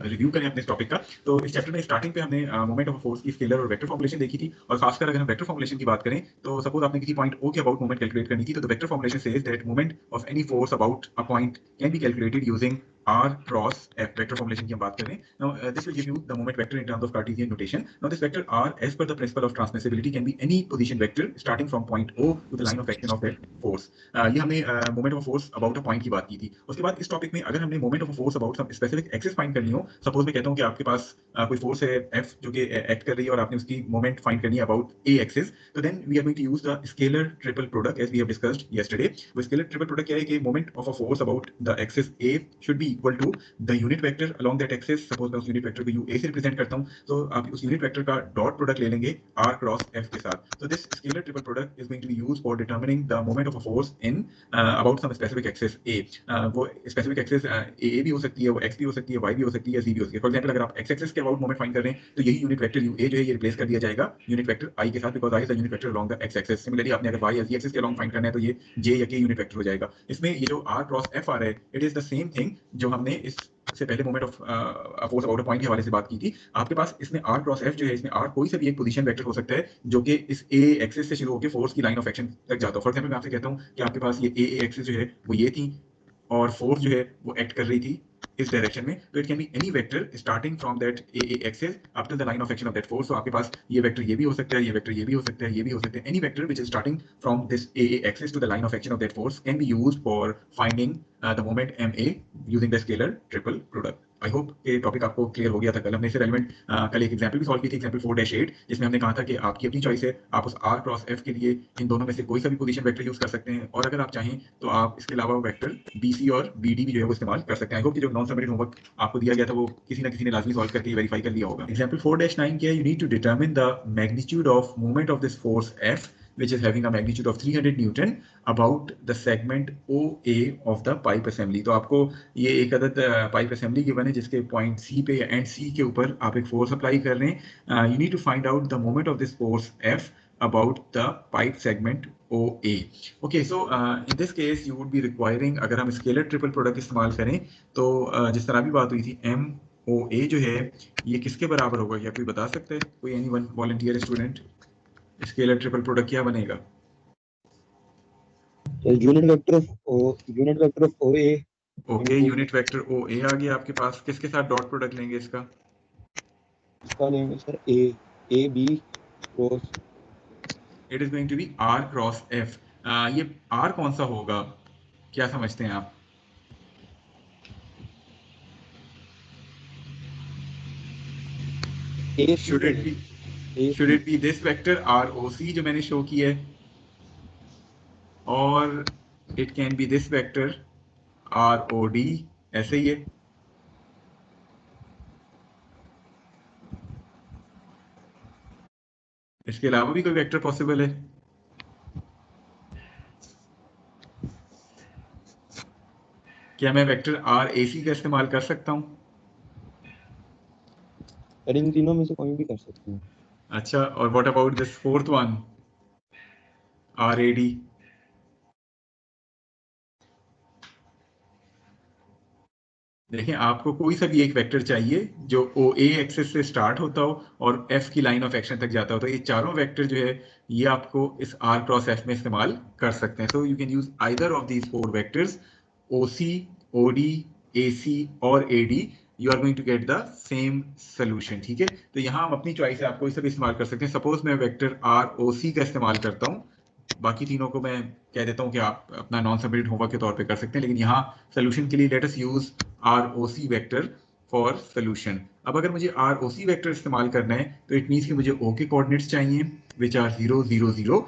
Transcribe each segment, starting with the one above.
Review करें अपने इस टॉपिक का। तो इस चैप्टर में स्टार्टिंग पे हमने मोमेंट ऑफ फोर्स की स्केलर और वेक्टर फॉर्मुलेशन देखी थी, और खासकर अगर हम वेक्टर फॉर्मुलेशन की बात करें तो सपोज आपने किसी पॉइंट ओ के अबाउट मोमेंट कैलकुलेट करनी थी, तो vector formulation says that moment of any force about a point can be calculated using r cross f. Vector formulation की हम बात कर रहे हैं। Now this will give you the moment vector in terms of cartesian notation. Now this vector r as per the principle of transmissibility can be any position vector starting from point o to the line of action of that force. ये हमने moment of force about a point की बात की थी। उसके बाद इस topic में अगर हमने moment of force about some specific axis find करनी हो, सपोज मैं कहता हूं कि आपके पास कोई फोर्स है f जो कि एक्ट कर रही है और आपने उसकी मोमेंट फाइंड करनी है अबाउट a एक्सिस, तो then we are going to use the scalar triple product as we have discussed yesterday. वो स्केलर ट्रिपल प्रोडक्ट क्या है कि moment of a force about the axis a should be equal to the unit vector along that axis. Suppose मैं उस unit vector को u a से represent करता हूं, तो आप उस यूनिट वेक्टर का डॉट प्रोडक्ट ले लेंगे r क्रॉस f के साथ। तो this scalar triple product is going to be used for determining the moment of a force in about some specific axis a। वो स्पेसिफिक एक्सिस a भी हो सकती है, वो x भी हो सकती है, y भी हो सकती है, z भी हो सकती है। फॉर एग्जांपल अगर आप x एक्सिस के अबाउट मोमेंट फाइंड कर रहे हैं तो यही यूनिट वेक्टर u a जो है ये रिप्लेस कर दिया जाएगा यूनिट वेक्टर i के साथ, because i is the unit vector along the x axis. Similarly आपने अगर y या z एक्सिस के अलोंग फाइंड करना है तो ये j या k यूनिट वेक्टर हो जाएगा। इसमें ये जो r क्रॉस f आ रहा है, it is the same thing जो हमने इस से पहले moment of force about a point के हवाले से बात की थी। आपके पास इसमें r क्रॉस f जो है, इसमें r कोई सा भी एक पोजीशन वेक्टर हो सकता है जो कि इस a एक्सिस से शुरू होकर फोर्स की लाइन ऑफ एक्शन तक जाता हो। फॉर एग्जांपल मैं आपसे कहता हूं कि आपके पास ये a एक्सिस जो है वो ये थी और फोर्स जो है वो एक्ट कर रही थी इस डायरेक्शन में, तो it can be any vector starting from that a axis up to the line of action of that force. तो आपके पास ये वेक्टर ये भी हो सकता है, ये वेक्टर ये भी हो सकता है, ये भी हो सकता है। Any vector which is starting from this a axis to the line of action of that force can be used for finding the moment ma using the scalar triple product. I hope ये topic आपको clear हो गया था। कल हमने इससे relevant कल एक एग्जांपल भी सॉल्व की थी, एग्जांपल 4-8, जिसमें हमने कहा था कि आपकी अपनी चॉइस है, आप उस r क्रॉस f के लिए इन दोनों में से कोई सा भी पोजीशन वेक्टर यूज कर सकते हैं, और अगर आप चाहें तो आप इसके अलावा वेक्टर bc और bd भी जो है वो इस्तेमाल कर सकते हैं। आई होप कि जो नॉन सबमिटेड होमवर्क आपको दिया गया था वो किसी ना किसी ने लाजमी सॉल्व करके वेरीफाई कर लिया होगा। एग्जांपल 4-9 क्या है, you need to determine the magnitude of movement of this force f which is having a magnitude of 300 Newton about the segment OA of the pipe assembly। तो आपको ये एक अदद पाइप असेंबली गिवन है जिसके point सी पे and सी के ऊपर आप एक फोर्स अप्लाई कर रहे हैं। You need to find out the moment of this force F about the pipe segment OA। Okay, so in this case you would be requiring, अगर हम स्केलर ट्रिपल प्रोडक्ट इस्तेमाल करें तो जिस तरह भी बात हुई थी MOA जो है ये किसके बराबर होगा, क्या कोई बता सकता है? कोई any one volunteer student? Scalar triple product क्या बनेगा? Unit vector of OA। Okay, unit vector OA आ गया आपके पास। किसके साथ डॉट प्रोडक्ट लेंगे इसका? इसका लेंगे sir A B cross. It is going to be R cross F। ये R कौन सा होगा, क्या समझते हैं आप? Should it be this vector ROC जो मैंने शो की है, और it can B this vector ROD, ऐसे ही है। इसके अलावा भी कोई वेक्टर पॉसिबल है? क्या मैं वेक्टर RAC का इस्तेमाल कर सकता हूं? इन तीनों में से कोई भी कर सकते हैं। अच्छा, और what about this fourth one RAD? देखें, आपको कोई सा भी एक वेक्टर चाहिए जो OA एक्सिस से स्टार्ट होता हो और F की लाइन ऑफ एक्शन तक जाता हो, तो ये चारों वेक्टर जो है ये आपको इस R क्रॉस F में इस्तेमाल कर सकते हैं। So you can use either of these four vectors, OC, OD, AC और AD। You are going to get the same solution. ठीक है, तो यहाँ हम अपनी चॉइस है, आप कोई सा भी इस्तेमाल कर सकते हैं। सपोज मैं वेक्टर ROC का इस्तेमाल करता हूँ, बाकी तीनों को मैं कह देता हूं कि आप अपना नॉन सबमिटेड होमवर्क के तौर पे कर सकते हैं, लेकिन यहाँ सोल्यूशन के लिए let us use ROC vector for solution. अब अगर मुझे ROC वेक्टर इस्तेमाल करना है तो इट मींस कि मुझे O के कोऑर्डिनेट्स चाहिए which are 0 0 0।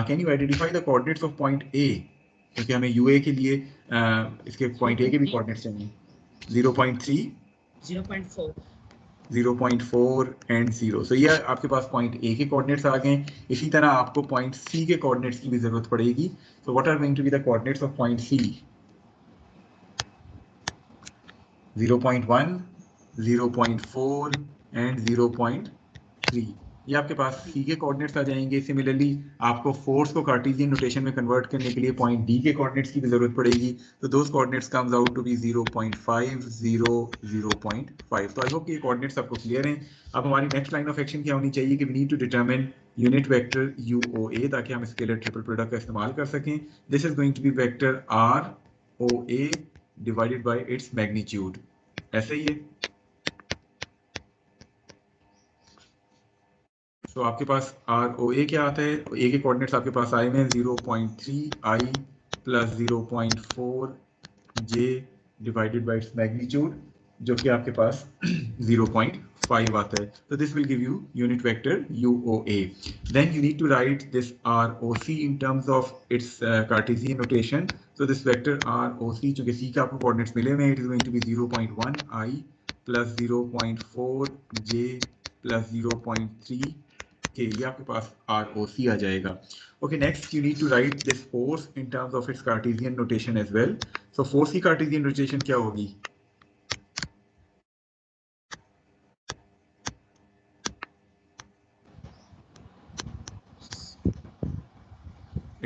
Can you identify the coordinates of point A, क्योंकि हमें UA के लिए इसके पॉइंट A के भी कोऑर्डिनेट्स चाहिए। 0.3, 0.4, 0.4 एंड 0। सो ये आपके पास पॉइंट A के कोऑर्डिनेट्स आ गए। इसी तरह आपको पॉइंट C के कोऑर्डिनेट्स की भी जरूरत पड़ेगी। So what are going to be the coordinates of point C? 0.1, 0.4 and 0.3। ये आपके पास सी के कोऑर्डिनेट्स आ जाएंगे। सिमिलरली आपको फोर्स को कार्टेशियन नोटेशन में कन्वर्ट करने के लिए पॉइंट डी के कोऑर्डिनेट्स की भी जरूरत पड़ेगी। तो those coordinates comes out to be 0.5 0 0.5। तो आई होप ये कोऑर्डिनेट्स आपको क्लियर हैं। अब हमारी नेक्स्ट लाइन ऑफ एक्शन क्या होनी चाहिए कि we need to determine unit vector UOA, ताकि हम स्केलर ट्रिपल प्रोडक्ट का इस्तेमाल कर सकें। This is going to be vector ROA divided by its magnitude. ऐसे ही है। तो आपके पास ROA क्या आता है? ए के कोऑर्डिनेट्स आपके पास आए हैं 0.3 I plus 0.4 J divided by its magnitude, जो कि आपके पास 0.5 आता है। तो this will give you unit vector UOA। Then you need to write this ROC in terms of its Cartesian notation. So this vector ROC, चूंकि C का आपको कोऑर्डिनेट्स मिले हुए हैं, it is going to be 0.1 I plus 0.4 J plus 0.3 K. ये आपके पास ROC आ जाएगा। Okay, next you need to write this force in terms of its Cartesian notation as well. So force की कार्टेशियन नोटेशन क्या होगी?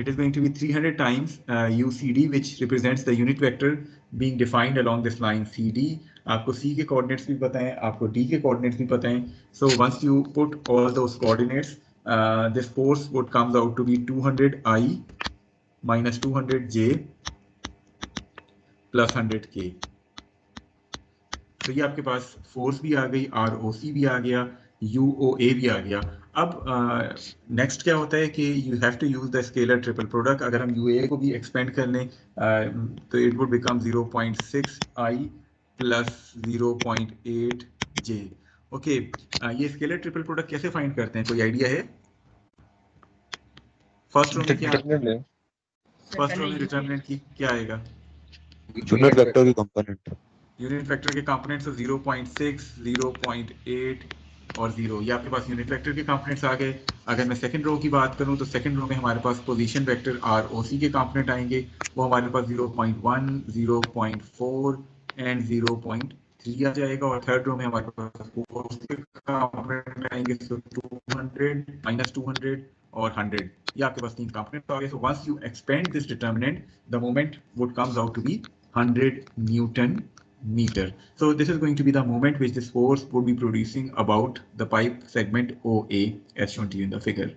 It is going to be 300 times UCD, which represents the unit vector being defined along this line CD. आपको C के coordinates भी पता हैं, आपको D के coordinates भी पता हैं. So once you put all those coordinates, this force would comes out to be 200 I minus 200 J plus 100 K. तो ये आपके पास फोर्स भी आ गई, ROC भी आ गया, UOA भी आ गया। अब नेक्स्ट क्या होता है कि you have to use the scalar triple product. अगर हम UA को भी एक्सपेंड कर लें तो it would become 0.6 I plus 0.8 J। Okay, ये स्केलर ट्रिपल प्रोडक्ट कैसे फाइंड करते हैं, कोई आइडिया है? फर्स्ट रो में क्या, फर्स्ट रो में डिटरमिनेंट की क्या आएगा? यूनिट वेक्टर की कंपोनेंट। यूनिट वेक्टर के कंपोनेंट्स 0.6, 0.8 और 0, ये आपके पास यूनिट वेक्टर के कंपोनेंट्स आ गए। अगर मैं सेकंड रो की बात करूं तो सेकंड रो में हमारे पास पोजीशन वेक्टर ROC के कंपोनेंट आएंगे, वो हमारे पास 0.1, 0.4 एंड 0.3 आ जाएगा। और थर्ड रो में हमारे पास फोर्स के कंपोनेंट आएंगे, सो 200 माइनस 200 और 100। ये आपके पास तीन कंपोनेंट्स आ गए। So once you expand this determinant, the moment would comes out to be 100 Newton meter. So this is going to be the moment which this force would be producing about the pipe segment OA as shown to you in the figure.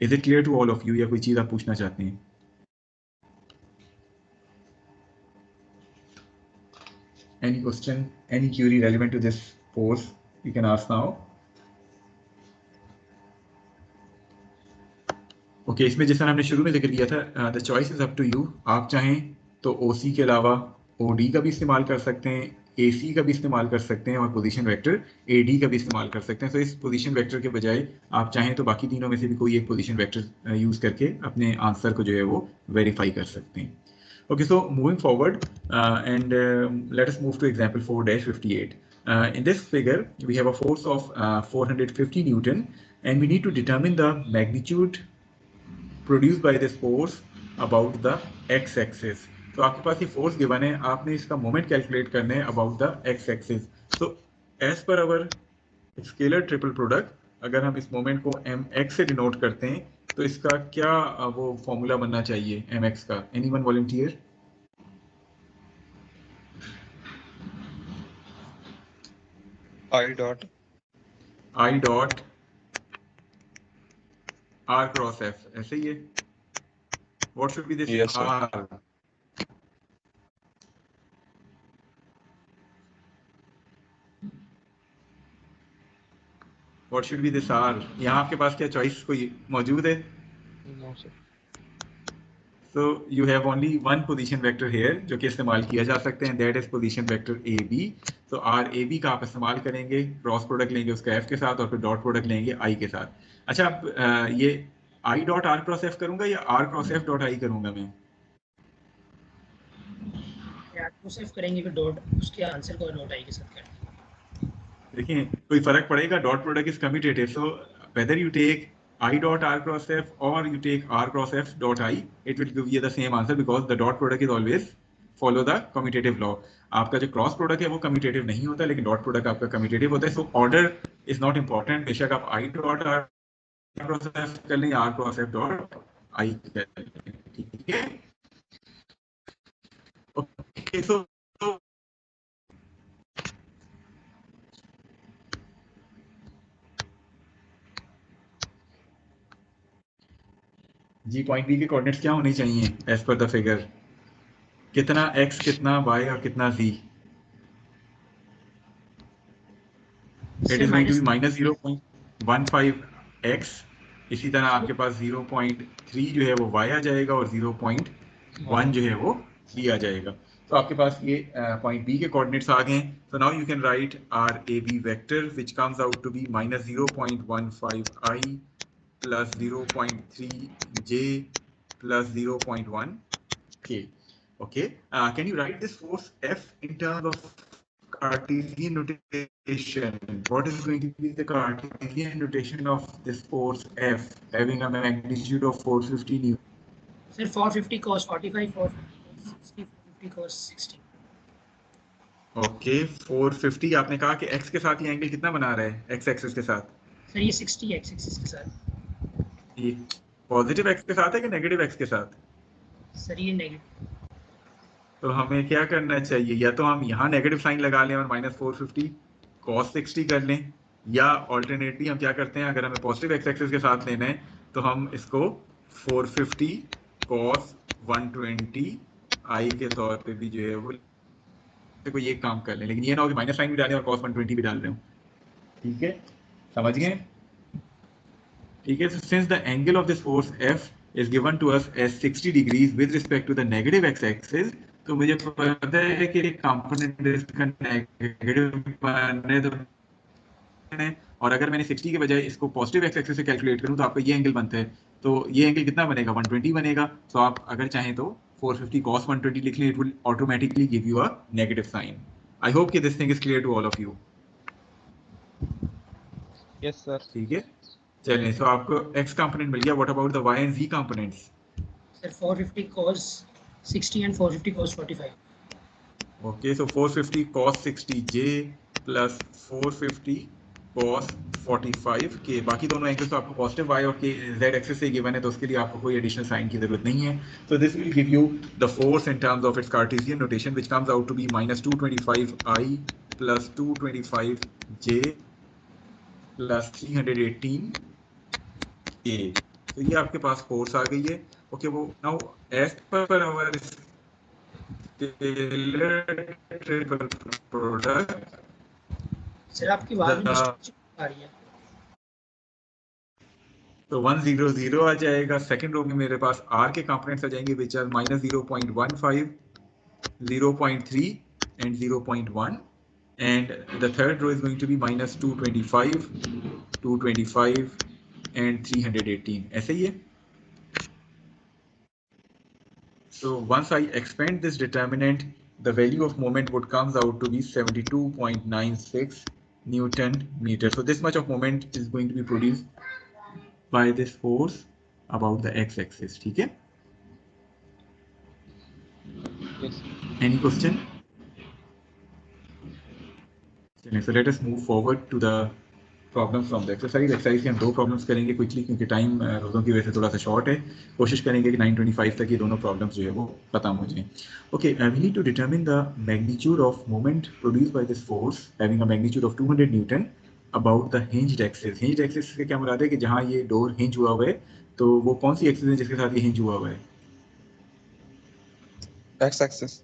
Is it clear to all of you, या कोई चीज आप पूछना चाहते हैं? Any question, any query relevant to this force you can ask now. Okay, इसमें जैसा हमने शुरू में जिक्र किया था, the choice is up to you. आप चाहें तो OC के अलावा OD का भी इस्तेमाल कर सकते हैं, AC का भी इस्तेमाल कर सकते हैं और पोजीशन वेक्टर AD का भी इस्तेमाल कर सकते हैं। तो इस पोजीशन वेक्टर के बजाय आप चाहें तो बाकी तीनों में से भी कोई एक पोजीशन वेक्टर यूज करके अपने आंसर को जो है वो वेरीफाई कर सकते हैं। Okay, so moving forward, and let us move to example 4-58. In this figure, we have a force of 450 Newton, and we need to determine the magnitude produced by this force about the x-axis. तो आपके पास ये force given है, आपने इसका moment calculate करना है about the x-axis. So as per our scalar triple product, अगर हम इस मोमेंट को mx से डिनोट करते हैं तो इसका क्या वो फॉर्मूला बनना चाहिए mx का? Anyone volunteer? I dot R cross F, ऐसे ही है। What should be this Yes, sir. R? What should be this R? यहाँ आपके पास क्या चॉइस कोई मौजूद है? No, sir. So you have only one position vector here जो कि इस्तेमाल किया जा सकते हैं, that is position vector AB. So RAB का आप इस्तेमाल करेंगे, क्रॉस प्रोडक्ट लेंगे उसका F के साथ और फिर डॉट प्रोडक्ट लेंगे I के साथ। अच्छा, अब ये I dot R cross F करूंगा या R cross F dot I करूंगा मैं? सेव करेंगे फिर डॉट उसके आंसर को डॉट आई के साथ करेंगे। देखिए कोई फर्क पड़ेगा, dot product is commutative. So whether you take I dot R cross F or you take R cross F dot I, it will give you the same answer because the dot product is always follow the commutative law. आपका जो cross product है वो commutative नहीं होता, लेकिन dot product आपका commutative होता है. So order is not important. बेशक आप I dot R cross F कर लें, R cross F dot I कर लें. ठीक है. ओके. सो जी पॉइंट बी के कोऑर्डिनेट्स क्या होने चाहिए एज पर द फिगर? कितना x, कितना y और कितना z? It is going to be minus 0.15x. इसी तरह आपके पास 0.3 जो है वो y आ जाएगा और 0.1 जो है वो z आ जाएगा. तो आपके पास ये पॉइंट b के कोऑर्डिनेट्स आ गए. So now you can write R A B vector which comes out to be minus 0.15i plus 0.3j plus 0.1 k. Okay. Can you write this force F in terms of Cartesian notation? What is going to be the Cartesian notation of this force F having a magnitude of 450 newton? Sir, 450 cos 45, 450 cos 60, 450 cos 60. Okay, 450 आपने कहा कि x के साथ ये angle कितना बना रहा है x एक्सिस के साथ? सर ये 60 x एक्सिस के साथ. ये पॉजिटिव x के साथ है कि नेगेटिव x के साथ? सर ये नेगेटिव. तो हमें क्या करना चाहिए? या तो हम यहाँ नेगेटिव साइन लगा लें और माइनस 450 cos 60 कर लें, या ऑल्टरनेटली हम क्या करते हैं, अगर हमें पॉजिटिव एक्स एक्सिस के साथ लेना है तो हम इसको 450 cos 120 आई के तौर पे भी जो है वो कोई एक काम कर लें. लेकिन ये ना हो कि माइनस साइन भी डालें और cos 120 भी डाल रहे हो. ठीक है, समझ गए? ठीक है. Since the angle of this force F is given to us as 60 degrees with respect to the negative x axis, तो मुझे पता है कि कंपोनेंट इसका नेगेटिव बनने दो. और अगर मैंने 60 के बजाय इसको पॉजिटिव एक्स एक्सिस से कैलकुलेट करूं तो आपका ये एंगल बनता है. तो ये एंगल कितना बनेगा? 120 बनेगा. तो आप अगर चाहें तो 450 cos 120 लिख लें. It will automatically give you a negative sign. I hope कि this thing is clear to all of you. Yes sir. ठीक है, चलिए. तो आपको x कंपोनेंट मिल गया. What about the y and z components? Sir 450 cos 60 and 450 cos 45. Okay, so 450 cos 60j plus 450 cos 45k. बाकी दोनों एंगल्स तो आपको पॉजिटिव y और k z एक्सिस से गिवन है, तो उसके लिए आपको कोई एडिशनल साइन की जरूरत नहीं है. So this will give you the force in terms of its Cartesian notation, which comes out to be minus 225i plus 225j plus 318k. तो ये आपके पास फोर्स आ गई है. ओके, वो now as per our scalar triple product. Sir आपकी आवाज में disturbance आ रही है. तो 100 आ जाएगा. सेकंड रो में मेरे पास r के कंपोनेंट्स आ जाएंगे which are minus 0.15, 0.3 and 0.1. And the third row is going to be minus 225, 225 and 318. ऐसे ही है. So once I expand this determinant, the value of moment would comes out to be 72.96 Newton meter. So this much of moment is going to be produced by this force about the x-axis. ठीक है? Yes. Any question? So let us move forward to the problems from the exercise. Exercise के हम दो problems करेंगे quickly, क्योंकि time रोज़ों की वजह से थोड़ा सा शॉर्ट है. कोशिश करेंगे कि 9:25 तक ये दोनों प्रॉब्लम्स जो है वो खत्म हो जाएं. Okay, we need to determine the magnitude of moment produce by this force having a magnitude of 200 newton about the hinged axis. Hinged axis से क्या मुराद है कि जहाँ ये डोर हिंज हुआ हुआ है, तो वो कौन सी एक्सिस है जिसके साथ ये हिंज हुआ हुआ है? X-axis.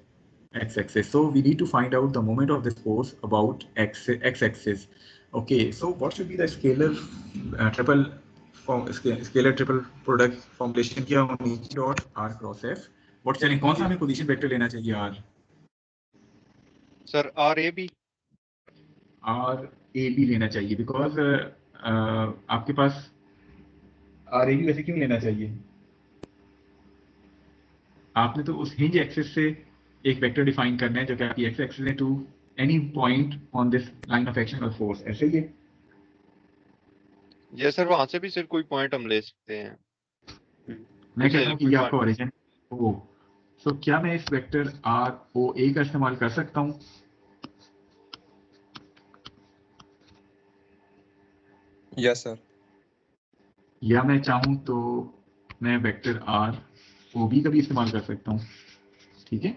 X-axis. So we need to find out the moment of this force about x-axis. Okay, so what should be the scalar triple scalar triple product formulation क्या होनी चाहिए? Dot r cross f. What चलें, कौन सा हमें position vector लेना चाहिए? r sir RAB. RAB लेना चाहिए बिकॉज आपके पास RAB वैसे क्यों लेना चाहिए? आपने तो उस हिंज एक्सिस से एक वेक्टर डिफाइन करना है जो कि आपकी एक्स एक्सिस है to any point on this line of action और फोर्स. ऐसे ही है. ये सर वहां से भी सिर्फ कोई पॉइंट हम ले सकते हैं. मैं कहता हूँ कि ये आपका ओरिजिन हो सो क्या मैं इस वेक्टर आर ओ ए का इस्तेमाल कर सकता हूँ? Yes sir. या मैं चाहूँ तो मैं वेक्टर आर ओ बी का भी इस्तेमाल कर सकता हूँ, ठीक है?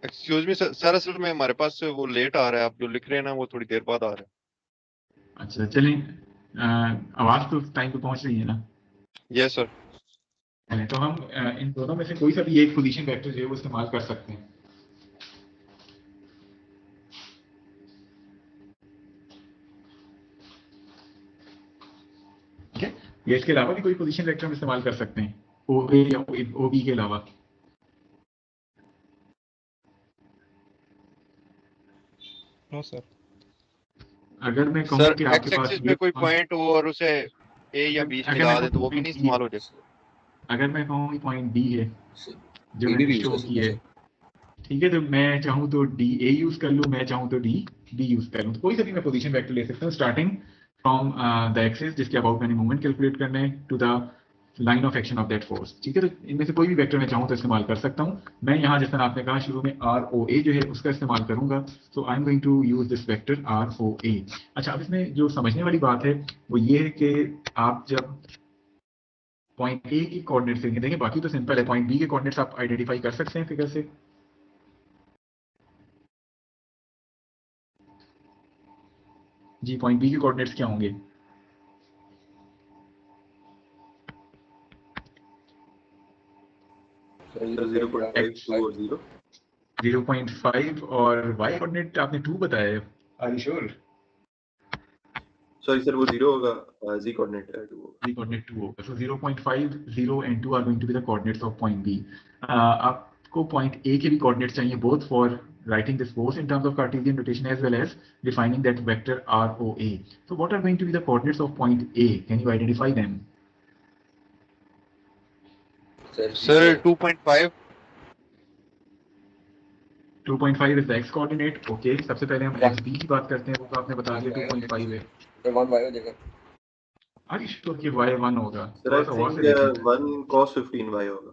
एक्सक्यूज मी सर, असल में हमारे पास वो लेट आ रहा है, आप जो लिख रहे हैं ना वो थोड़ी देर बाद आ रहा है। अच्छा चलें, आवाज तो टाइम पे पहुंच रही है ना? Yes sir. चलें, तो हम इन दोनों में से कोई सा भी एक पोजीशन वेक्टर जो है वो इस्तेमाल कर सकते हैं। ठीक है, या इसके अलावा भी कोई पोजीशन वेक्टर हम इस्तेमाल कर सकते हैं ओ ए या ओ बी के अलावा? No sir. अगर मैं कहूँ सर कि आपके एक्स पास एक्सिस पे कोई पॉइंट हो और उसे ए या बी अगर मैं मिला दें तो वो भी कहूँ नहीं इस्तेमाल हो जाए? अगर मैं कहूँ कि पॉइंट डी है जो डी मैंने भी यूज शो कर की सकते है, हैं ठीक है, तो मैं चाहूँ तो डी ए यूज कर लूँ, मैं चाहूँ तो डी बी यूज कर लूँ, तो कोई सा भी मैं पोजीशन वेक्टर ले सकता हूँ स्टार्टिंग फ्रॉम द एक्सिस जिसके अबाउट मैंने मूवमेंट कैलकुलेट करना है to the line of action of that force, ठीक है? तो इनमें से कोई भी वेक्टर मैं चाहूँ तो इस्तेमाल कर सकता हूँ। मैं यहाँ जैसा आपने कहा शुरू में आर ओ ए जो है उसका इस्तेमाल करूंगा, so I am going to use this vector R O A. अच्छा, अब इसमें जो समझने वाली बात है वो ये है कि आप जब पॉइंट ए की कोऑर्डिनेट्स देखें, बाकी तो सिंपल है, पॉइंट बी के कोऑर्डिनेट्स आप आइडेंटिफाई कर सकते हैं फिगर से? जी, पॉइंट बी के कोऑर्डिनेट्स क्या होंगे? सर 0.5 2 और 0 0.5 और y कोऑर्डिनेट आपने 2 बताया है, are you sure? Sorry sir वो 0 होगा, z कोऑर्डिनेट 2 होगा। z कोऑर्डिनेट 2 होगा, so 0.5 0 and 2 are going to be the coordinates of point B. आपको पॉइंट ए के भी कोऑर्डिनेट्स चाहिए both for writing this force in terms of Cartesian notation as well as defining that vector ROA. So what are going to be the coordinates of point A? Can you identify them? Sir 2.5। 2.5 is the x coordinate. Okay, सबसे पहले हम xb की बात करते हैं, वो तो आपने बता दिया 2.5 है। सर 1 y हो जाएगा। Are you sure कि y 1 होगा? सर थोड़ा आई सा और से थिंक देखें। 1 cos 15 y होगा।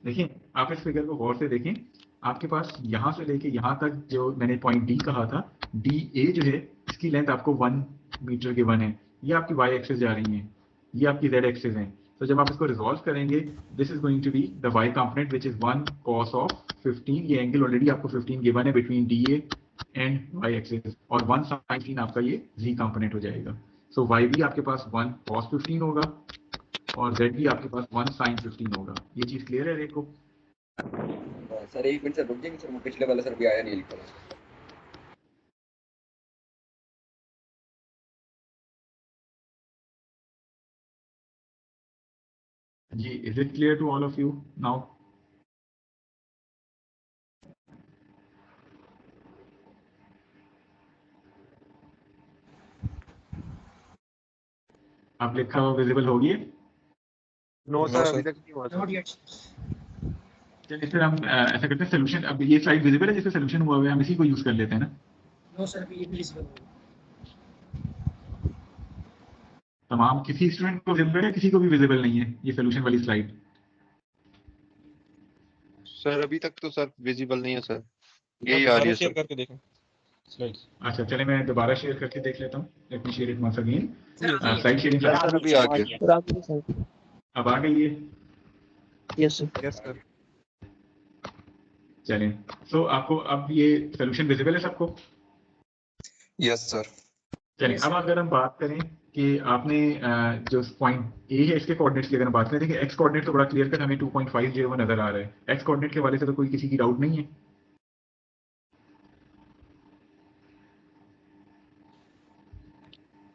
देखिए, आप इस फिगर को गौर से देखें, आपके पास यहाँ से लेके यहाँ तक जो मैंने पॉइंट डी कहा था, डी ए जो है इसकी लेंथ आपको 1 मीटर गिवन है, ये आपकी वाई एक्सिस जा रही है, ये आपकी जेड एक्सिस है। तो जब आप इसको रिजॉल्व करेंगे, this is going to be the Y component which is 1 cos of 15, ये एंगल ऑलरेडी आपको 15 गिवन है between D A and Y axis, और 1 sin 15 आपका ये जी कंपोनेंट हो जाएगा। सो वाई भी आपके पास 1 cos 15 होगा और z भी आपके पास 1 sin 15 होगा। ये चीज क्लियर है देखो? सर एक मिनट सर रुक जाएंगे सर, वो पिछले वाला सर भी आया नहीं लिखा हुआ। जी, is it clear to all of you now? आप लिखा हुआ विजिबल होगी? No No, sir, sir. अभी तक नहीं हुआ Not सर। yet. चलिए फिर हम ऐसा करते हैं, सोल्यूशन, अब ये स्लाइड विजिबल है जिससे सोल्यूशन हुआ हुआ है, हम इसी को यूज कर लेते हैं ना? No sir, अभी ये भी visible होगा। तमाम किसी स्टूडेंट को विजिबल है, किसी को भी विजिबल नहीं है ये सोल्यूशन वाली स्लाइड? सर अभी तक तो सर विजिबल नहीं है सर, यही आ रही है शेयर सर। करके देखें स्लाइड्स। अच्छा चले मैं दोबारा शेयर करके देख लेता हूँ, let me share it once again. Sir आ गई स्लाइड शेयरिंग यस सर, अभी आ गया। अब आ गई है? Yes sir. चलें, सो आपको अब ये सोल्यूशन विजिबल है सबको? Yes sir. चलिए, Yes, अब sir. अगर हम बात करें कि आपने जो पॉइंट ए है इसके कोऑर्डिनेट्स की अगर हम बात करें, देखिए एक्स कोऑर्डिनेट तो बड़ा क्लियर कट हमें 2.501 नजर आ रहा है, एक्स कोऑर्डिनेट के वाले से तो कोई किसी की डाउट नहीं है?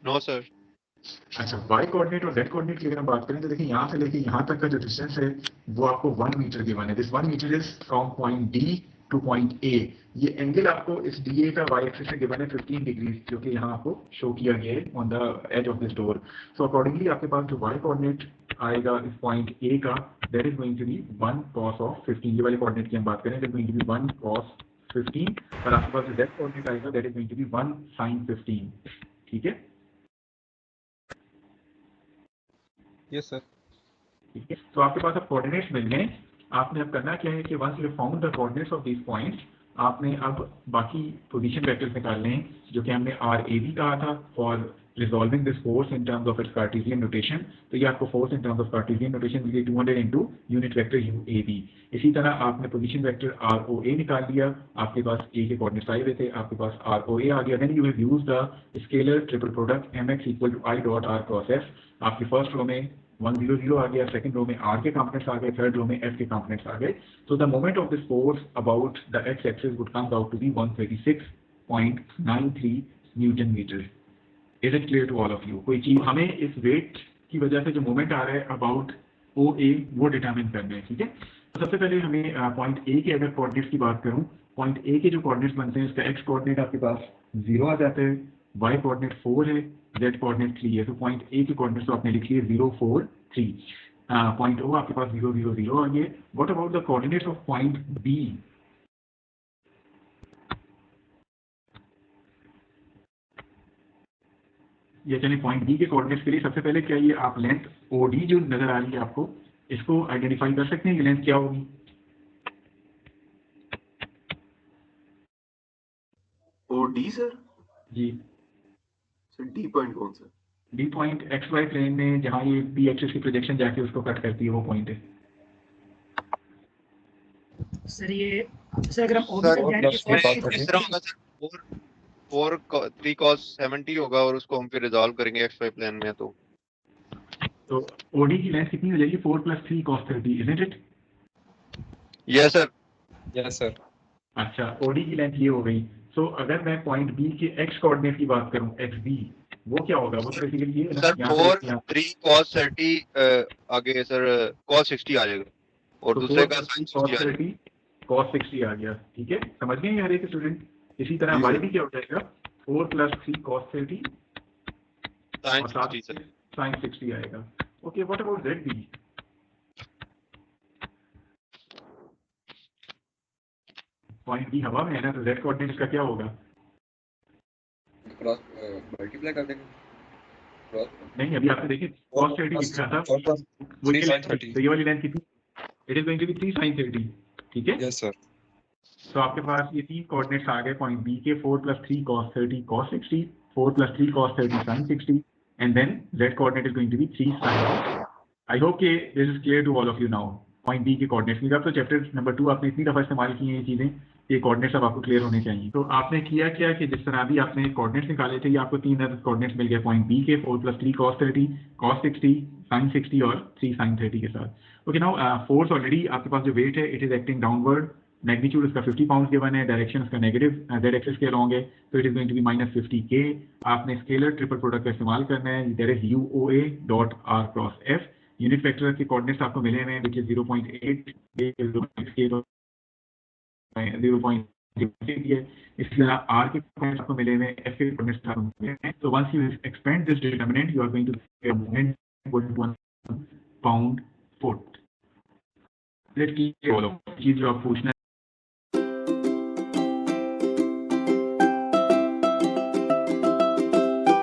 No sir. अच्छा, वाई कोऑर्डिनेट और जेड कोऑर्डिनेट की अगर हम बात करें तो देखिए यहाँ से लेके यहाँ तक का जो डिस्टेंस है वो आपको 1 मीटर गिवन है। This 1 metre is from point D to point A. ये एंगल आपको इस डी ए का वाई एक्सिस से गिवन है 15 डिग्री, जो कि यहाँ आपको शो किया गया है on the edge of this door. So accordingly आपके पास जो वाई कोऑर्डिनेट आएगा इस पॉइंट ए का, that is going to be 1 cos of 15। ये वाले कोऑर्डिनेट की हम बात करें, that going to be 1 cos 15, और आपके पास जो जेड कोऑर्डिनेट आएगा that is going to be 1 sin 15। ठीक है? Yes, sir. ठीक है, तो आपके पास अब कोऑर्डिनेट्स मिल गए। आपने अब करना क्या है कि once you found the coordinates of these points, आपने अब बाकी पोजीशन वेक्टर्स निकालने हैं, जो कि हमने RAB कहा था for resolving this force in terms of its Cartesian notation. तो ये आपको force in terms of cartesian notation मिली 200 इंटू यूनिट वेक्टर UAB। इसी तरह आपने पोजीशन वेक्टर ROA निकाल लिया, आपके पास A के कोऑर्डिनेट्स आए हुए थे, आपके पास ROA आ गया। Then you have used the scalar triple product MX equal to I dot R cross F। आपकी फर्स्ट रो में 100 आ गया, सेकंड रो में R के कंपोनेंट्स आ गए, थर्ड रो में F के कंपोनेंट्स आ गए। So the moment of this force about the x-axis would come out to be 136.93 newton metre. Is it clear to all of you? कोई चीज हमें इस वेट की वजह से जो मोमेंट आ रहा है अबाउट OA वो डिटरमिन करना है, ठीक है। तो सबसे पहले हमें पॉइंट A के अगर कोऑर्डिनेट्स की बात करूं, पॉइंट A के जो कोऑर्डिनेट्स बनते हैं, इसका x कोऑर्डिनेट आपके पास 0 आ जाता है, y कोऑर्डिनेट 4 है, z कोऑर्डिनेट 3 है। तो पॉइंट A के कोऑर्डिनेट्स तो आपने लिख लिए 0 4 3। पॉइंट O आपके पास 0 0 0 आ गया। What about the coordinates of point B? ये चलिए पॉइंट बी के कोऑर्डिनेट्स के लिए सबसे पहले क्या ये आप लेंथ OD जो नजर आ रही है आपको, इसको आइडेंटिफाई कर सकते हैं कि लेंथ क्या होगी? OD sir? जी सर D पॉइंट कौन सा? डी पॉइंट XY प्लेन में जहाँ ये P एक्सिस की प्रोजेक्शन जाके उसको कट करती है, वो पॉइंट है। सर ये सर अगर हम OB सर, को plus three cos इस तरह होगा सर, 4 3 cos 70 होगा और उसको हम फिर रिजॉल्व करेंगे XY प्लेन में। तो OD की लेंथ कितनी हो जाएगी? 4 + 3 cos 30, isn't it? Yes sir. Yes, sir. अच्छा, OD की लेंथ ये हो गई। सो अगर मैं पॉइंट B के x कोऑर्डिनेट की बात करूं, XB, वो क्या होगा? वो तो बेसिकली ये है ना, सर यहाँ 4 से यहाँ 3 cos 30 आगे सर cos 60 आ जाएगा और तो दूसरे 4 का + sin 3 60 cos आ जाएगा। 30 cos 60 आ गया, ठीक है, समझ गए हर एक स्टूडेंट। इसी तरह जी y सर। भी क्या हो जाएगा? 4 + 3 cos 30 sin और साथ 60 सर। sin 60 आएगा। Okay, what about ZB? Point B हवा में है ना, तो Z कोऑर्डिनेट इसका क्या होगा? क्रॉस मल्टीप्लाई कर देंगे क्रॉस। नहीं, अभी आपने देखिए cos 30 लिख रहा था, 4 plus वो 3 ये sin 30. तो ये वाली लेंथ कितनी? It is going to be 3 sin 30, ठीक है। Yes, sir. तो आपके पास ये तीन कोऑर्डिनेट्स आ गए पॉइंट B के, 4 + 3 cos 30 cos 60, 4 + 3 cos 30 sin 60, and then Z coordinate is going to be 3 sin 60. I hope कि this is clear to all of you now. Point B के कोऑर्डिनेट्स में, अब तो चैप्टर नंबर 2 आपने इतनी दफा इस्तेमाल की हैं ये चीजें, ये कोऑर्डिनेट्स अब आपको क्लियर होने चाहिए। तो आपने किया क्या कि जिस तरह भी आपने कोऑर्डिनेट्स निकाले थे, ये आपको तीन कोऑर्डिनेट्स मिल गए पॉइंट B के, 4 + 3 cos 30 cos 60 sin 60 और 3 sin 30 के साथ। ओके, नाउ फोर्स ऑलरेडी आपके पास जो वेट है, it is acting downward, magnitude उसका 50 पाउंड गिवन है, डायरेक्शन उसका नेगेटिव Z एक्सिस के अलॉन्ग है, तो it is going to be -50 K। आपने स्केलर ट्रिपल प्रोडक्ट का इस्तेमाल करना है, that is UOA dot R cross F। Unit vector के कोऑर्डिनेट्स आपको मिले हुए हैं, विच इज 0.8 0.06 है। इसके अलावा R के कोऑर्डिनेट्स आपको मिले हुए हैं, F के कोऑर्डिनेट्स आपको मिले हैं। तो once you expand this determinant, you are going to get a moment equal to 1 pound foot। Let's keep चीज जो आप पूछना